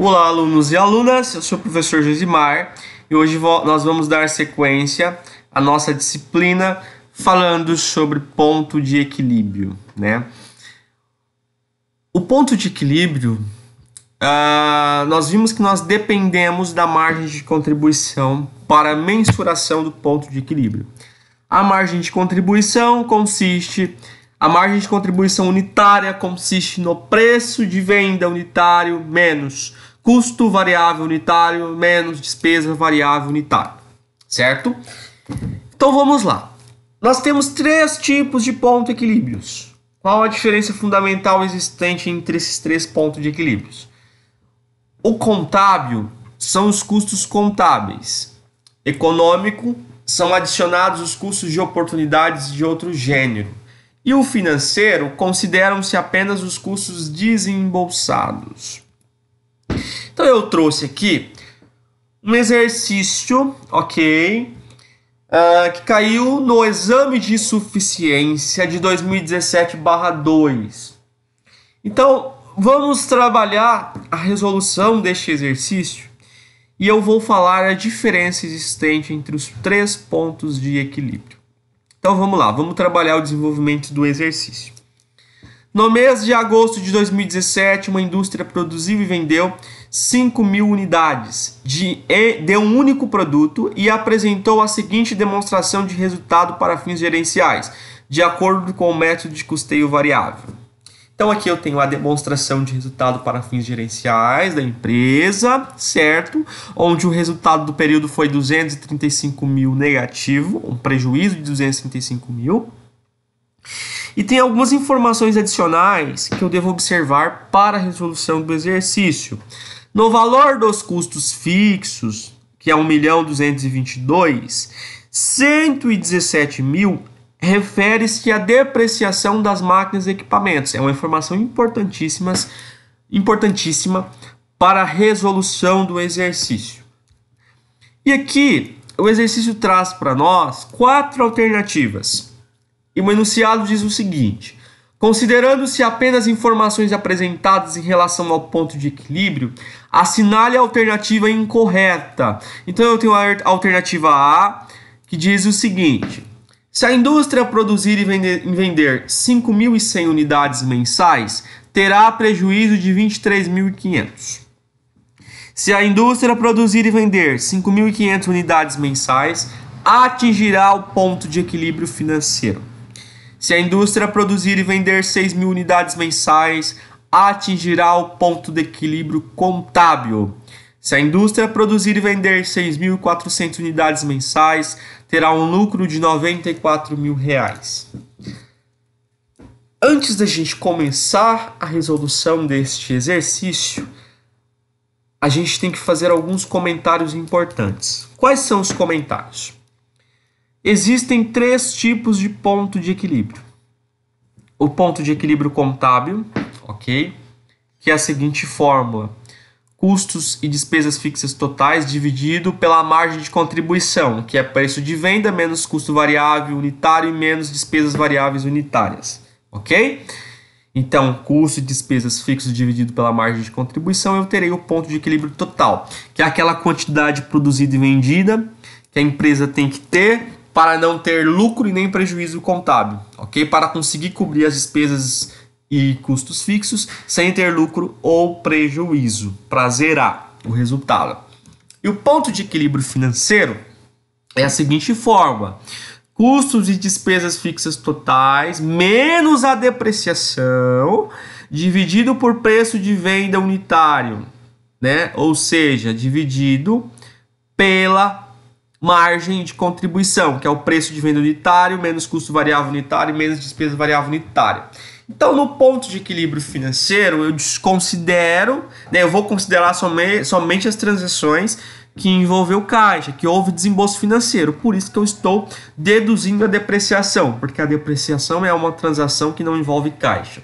Olá, alunos e alunas, eu sou o professor Josimar e hoje nós vamos dar sequência à nossa disciplina falando sobre ponto de equilíbrio, né? O ponto de equilíbrio, nós vimos que nós dependemos da margem de contribuição para a mensuração do ponto de equilíbrio. A margem de contribuição A margem de contribuição unitária consiste no preço de venda unitário menos custo variável unitário menos despesa variável unitária, certo? Então vamos lá. Nós temos três tipos de ponto equilíbrios. Qual a diferença fundamental existente entre esses três pontos de equilíbrios? O contábil são os custos contábeis. Econômico são adicionados os custos de oportunidades de outro gênero. E o financeiro consideram-se apenas os custos desembolsados. Então eu trouxe aqui um exercício, ok, que caiu no exame de suficiência de 2017/2. Então vamos trabalhar a resolução deste exercício e eu vou falar a diferença existente entre os três pontos de equilíbrio. Então vamos lá, vamos trabalhar o desenvolvimento do exercício. No mês de agosto de 2017, uma indústria produziu e vendeu 5.000 unidades de um único produto e apresentou a seguinte demonstração de resultado para fins gerenciais, de acordo com o método de custeio variável. Então aqui eu tenho a demonstração de resultado para fins gerenciais da empresa, certo? Onde o resultado do período foi 235.000 negativo, um prejuízo de 235.000. E tem algumas informações adicionais que eu devo observar para a resolução do exercício. No valor dos custos fixos, que é 1.222.000, 117.000 refere-se à depreciação das máquinas e equipamentos. É uma informação importantíssima para a resolução do exercício. E aqui o exercício traz para nós 4 alternativas. E o enunciado diz o seguinte: considerando-se apenas informações apresentadas em relação ao ponto de equilíbrio, assinale a alternativa incorreta. Então eu tenho a alternativa A, que diz o seguinte: se a indústria produzir e vender 5.100 unidades mensais, terá prejuízo de 23.500. Se a indústria produzir e vender 5.500 unidades mensais, atingirá o ponto de equilíbrio financeiro. Se a indústria produzir e vender 6.000 unidades mensais, atingirá o ponto de equilíbrio contábil. Se a indústria produzir e vender 6.400 unidades mensais, terá um lucro de R$ 94.000. Antes da gente começar a resolução deste exercício, a gente tem que fazer alguns comentários importantes. Quais são os comentários? Existem 3 tipos de ponto de equilíbrio. O ponto de equilíbrio contábil, ok? Que é a seguinte fórmula: custos e despesas fixas totais dividido pela margem de contribuição, que é preço de venda menos custo variável unitário e menos despesas variáveis unitárias, ok? Então, custo e despesas fixos dividido pela margem de contribuição, eu terei o ponto de equilíbrio total, que é aquela quantidade produzida e vendida que a empresa tem que ter para não ter lucro e nem prejuízo contábil, ok? Para conseguir cobrir as despesas e custos fixos sem ter lucro ou prejuízo, para zerar o resultado. E o ponto de equilíbrio financeiro é a seguinte fórmula: custos e despesas fixas totais menos a depreciação dividido por preço de venda unitário, né? Ou seja, dividido pela margem de contribuição, que é o preço de venda unitário menos custo variável unitário menos despesa variável unitária. Então, no ponto de equilíbrio financeiro, eu desconsidero, né, eu vou considerar somente as transações que envolveu caixa, que houve desembolso financeiro. Por isso que eu estou deduzindo a depreciação, porque a depreciação é uma transação que não envolve caixa.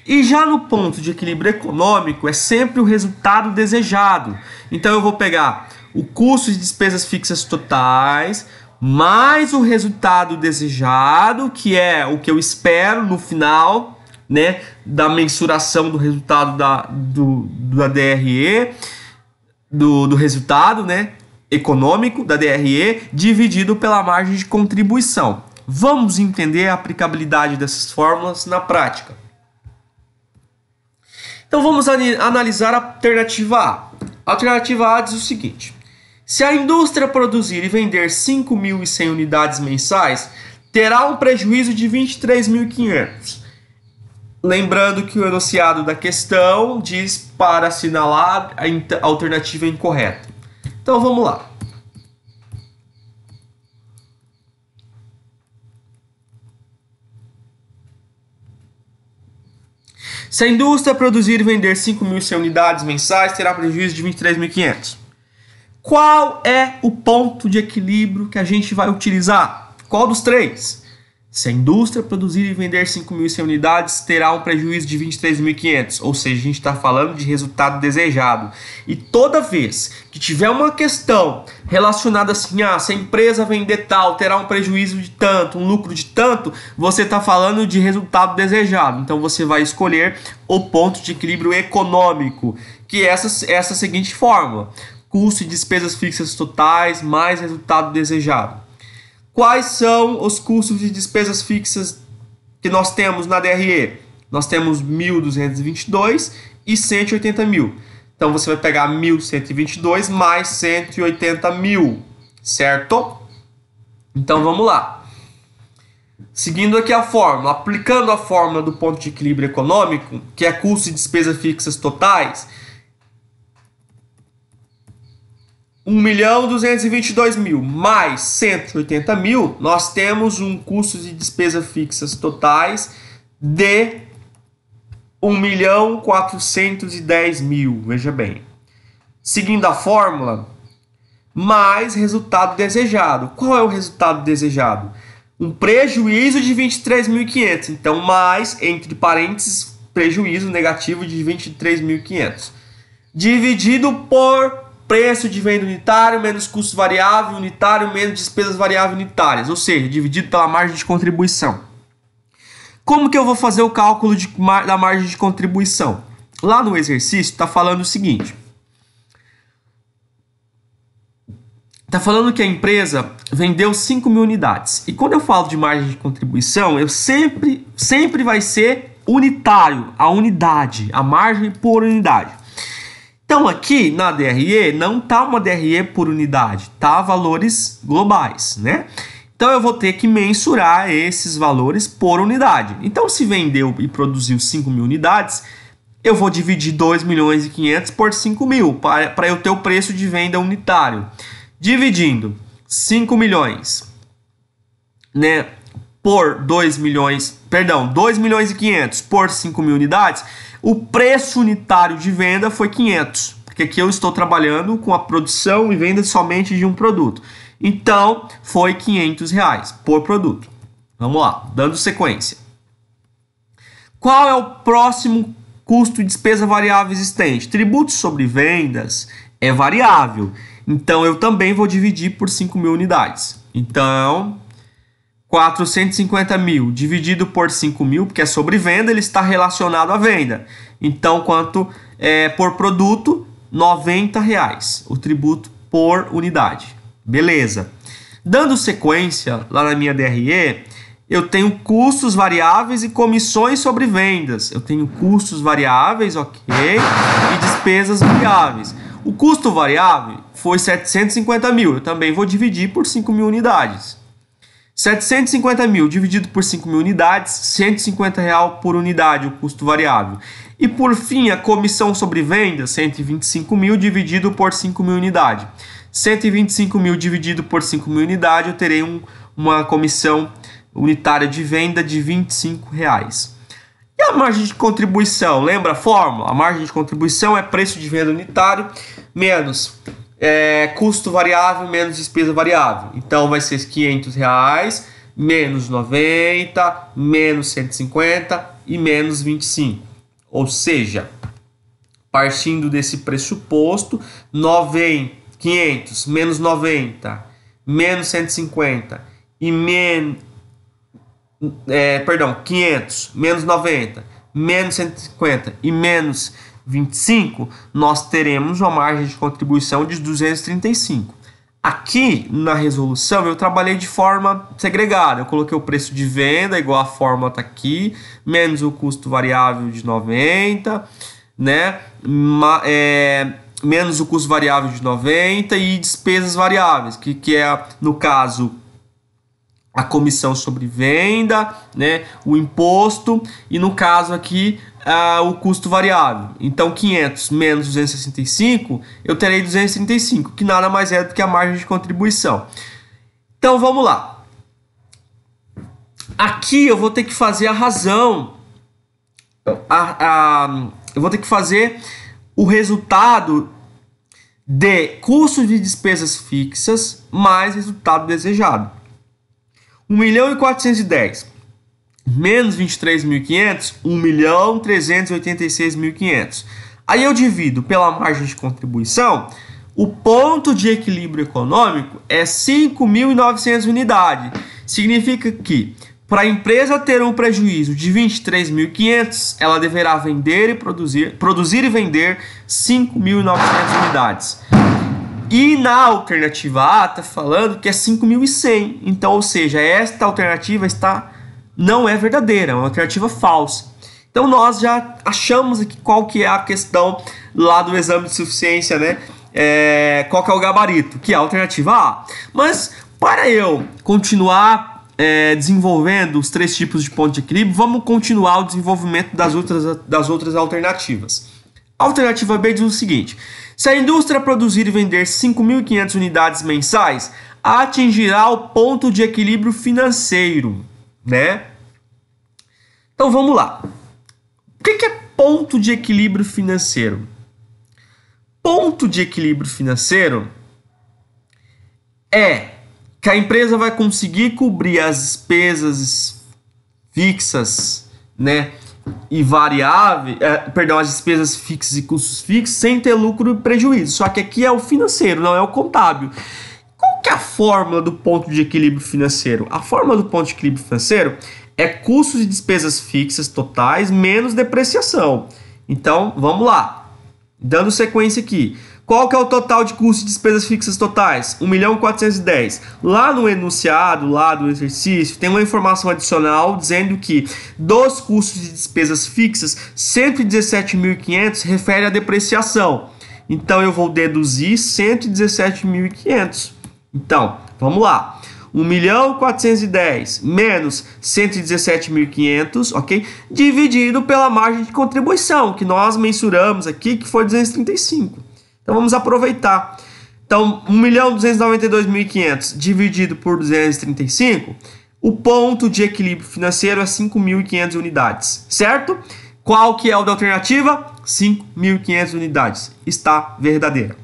E já no ponto de equilíbrio econômico, é sempre o resultado desejado. Então, eu vou pegar o custo de despesas fixas totais mais o resultado desejado, que é o que eu espero no final, né, da mensuração do resultado da DRE, do resultado, né, econômico da DRE, dividido pela margem de contribuição. Vamos entender a aplicabilidade dessas fórmulas na prática. Então vamos analisar a alternativa A. A alternativa A diz o seguinte: se a indústria produzir e vender 5.100 unidades mensais, terá um prejuízo de 23.500. Lembrando que o enunciado da questão diz para assinalar a alternativa incorreta. Então vamos lá. Se a indústria produzir e vender 5.100 unidades mensais, terá prejuízo de 23.500. Qual é o ponto de equilíbrio que a gente vai utilizar? Qual dos três? Se a indústria produzir e vender 5.100 unidades, terá um prejuízo de 23.500. Ou seja, a gente está falando de resultado desejado. E toda vez que tiver uma questão relacionada assim, se a empresa vender tal, terá um prejuízo de tanto, um lucro de tanto, você está falando de resultado desejado. Então você vai escolher o ponto de equilíbrio econômico, que é essa seguinte fórmula: custo e despesas fixas totais mais resultado desejado. Quais são os custos e despesas fixas que nós temos na DRE? Nós temos 1.222 e 180 mil. Então você vai pegar 1.122 mais 180 mil, certo? Então vamos lá. Seguindo aqui a fórmula, aplicando a fórmula do ponto de equilíbrio econômico, que é custo e despesas fixas totais, 1.222.000 mais 180 mil, nós temos um custo de despesas fixas totais de 1.410.000, veja bem. Seguindo a fórmula, mais resultado desejado. Qual é o resultado desejado? Um prejuízo de 23.500, então mais, entre parênteses, prejuízo negativo de 23.500. Dividido por preço de venda unitário menos custo variável unitário menos despesas variáveis unitárias, ou seja, dividido pela margem de contribuição. Como que eu vou fazer o cálculo da margem de contribuição? Lá no exercício está falando o seguinte: está falando que a empresa vendeu 5.000 unidades. E quando eu falo de margem de contribuição, eu sempre vai ser unitário, a unidade, a margem por unidade. Então aqui na DRE não está uma DRE por unidade, tá valores globais, né? Então eu vou ter que mensurar esses valores por unidade. Então se vendeu e produziu 5.000 unidades, eu vou dividir 2.500.000 por 5.000 para eu ter o preço de venda unitário. Dividindo 5 milhões, né, por 2.500.000 por 5.000 unidades, o preço unitário de venda foi 500, porque aqui eu estou trabalhando com a produção e venda somente de um produto. Então, foi R$500 por produto. Vamos lá, dando sequência. Qual é o próximo custo e despesa variável existente? Tributos sobre vendas é variável. Então, eu também vou dividir por 5.000 unidades. Então, 450.000 dividido por 5.000, porque é sobre venda, ele está relacionado à venda. Então, quanto por produto? R$90, o tributo por unidade. Beleza. Dando sequência, lá na minha DRE, eu tenho custos variáveis e comissões sobre vendas. Eu tenho custos variáveis, ok, e despesas variáveis. O custo variável foi 750.000, eu também vou dividir por 5.000 unidades. 750.000 dividido por 5.000 unidades, R$150 por unidade o custo variável. E por fim, a comissão sobre vendas, 125.000 dividido por 5.000 unidades. 125.000 dividido por 5.000 unidades, eu terei uma comissão unitária de venda de R$25. E a margem de contribuição? Lembra a fórmula? A margem de contribuição é preço de venda unitário menos custo variável menos despesa variável. Então vai ser R$500 menos 90 menos 150 e menos 25. Ou seja, partindo desse pressuposto, 500 menos 90 menos 150 e 500 menos 90 menos 150 e menos 25, nós teremos uma margem de contribuição de 235. Aqui na resolução eu trabalhei de forma segregada. Eu coloquei o preço de venda igual a fórmula está aqui, menos o custo variável de 90, né? Menos o custo variável de 90 e despesas variáveis, que é, no caso, a comissão sobre venda, né? O imposto e, no caso aqui, o custo variável. Então, 500 menos 265, eu terei 235, que nada mais é do que a margem de contribuição. Então, vamos lá. Aqui eu vou ter que fazer a razão. Eu vou ter que fazer o resultado de custo de despesas fixas mais resultado desejado. 1.410.000 menos 23.500, 1.386.500. Aí eu divido pela margem de contribuição, o ponto de equilíbrio econômico é 5.900 unidades. Significa que para a empresa ter um prejuízo de 23.500, ela deverá vender e produzir e vender 5.900 unidades. E na alternativa A está falando que é 5.100. Então, ou seja, esta alternativa não é verdadeira, é uma alternativa falsa. Então nós já achamos aqui qual que é a questão lá do exame de suficiência, né? Qual que é o gabarito, que é a alternativa A. Mas para eu continuar desenvolvendo os três tipos de ponto de equilíbrio, vamos continuar o desenvolvimento das outras alternativas. A alternativa B diz o seguinte: se a indústria produzir e vender 5.500 unidades mensais, atingirá o ponto de equilíbrio financeiro, né? Então vamos lá. O que é ponto de equilíbrio financeiro? Ponto de equilíbrio financeiro é que a empresa vai conseguir cobrir as despesas fixas, né, e variáveis, as despesas fixas e custos fixos sem ter lucro e prejuízo. Só que aqui é o financeiro, não é o contábil. Qual que é a fórmula do ponto de equilíbrio financeiro? A fórmula do ponto de equilíbrio financeiro é custos e despesas fixas totais menos depreciação. Então, vamos lá. Dando sequência aqui. Qual que é o total de custos e despesas fixas totais? 1.410.000. Lá no enunciado, lá do exercício, tem uma informação adicional dizendo que dos custos e despesas fixas, 117.500 refere à depreciação. Então, eu vou deduzir 117.500. Então, vamos lá. 1.410.000 menos 117.500, ok? Dividido pela margem de contribuição, que nós mensuramos aqui, que foi 235. Então, vamos aproveitar. Então, 1.292.500 dividido por 235, o ponto de equilíbrio financeiro é 5.500 unidades, certo? Qual que é o da alternativa? 5.500 unidades. Está verdadeira.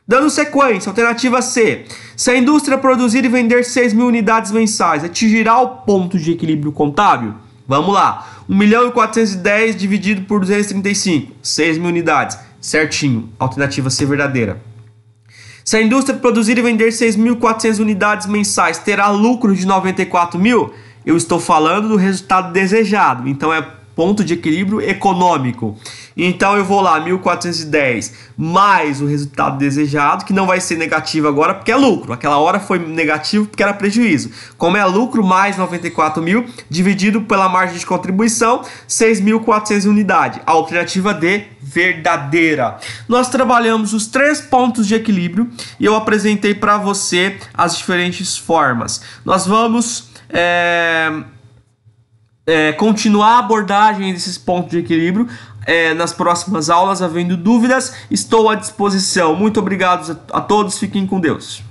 Dando sequência, alternativa C. Se a indústria produzir e vender 6.000 unidades mensais, atingirá o ponto de equilíbrio contábil? Vamos lá. 1.410.000 dividido por 235. 6.000 unidades. Certinho. Alternativa C verdadeira. Se a indústria produzir e vender 6.400 unidades mensais, terá lucro de 94.000? Eu estou falando do resultado desejado. Então é ponto de equilíbrio econômico. Então eu vou lá, 1.410 mais o resultado desejado, que não vai ser negativo agora porque é lucro. Aquela hora foi negativo porque era prejuízo. Como é lucro, mais 94.000 dividido pela margem de contribuição, 6.400 unidades. A alternativa D, verdadeira. Nós trabalhamos os três pontos de equilíbrio e eu apresentei para você as diferentes formas. Nós vamos continuar a abordagem desses pontos de equilíbrio nas próximas aulas. Havendo dúvidas, estou à disposição. Muito obrigado a todos, fiquem com Deus.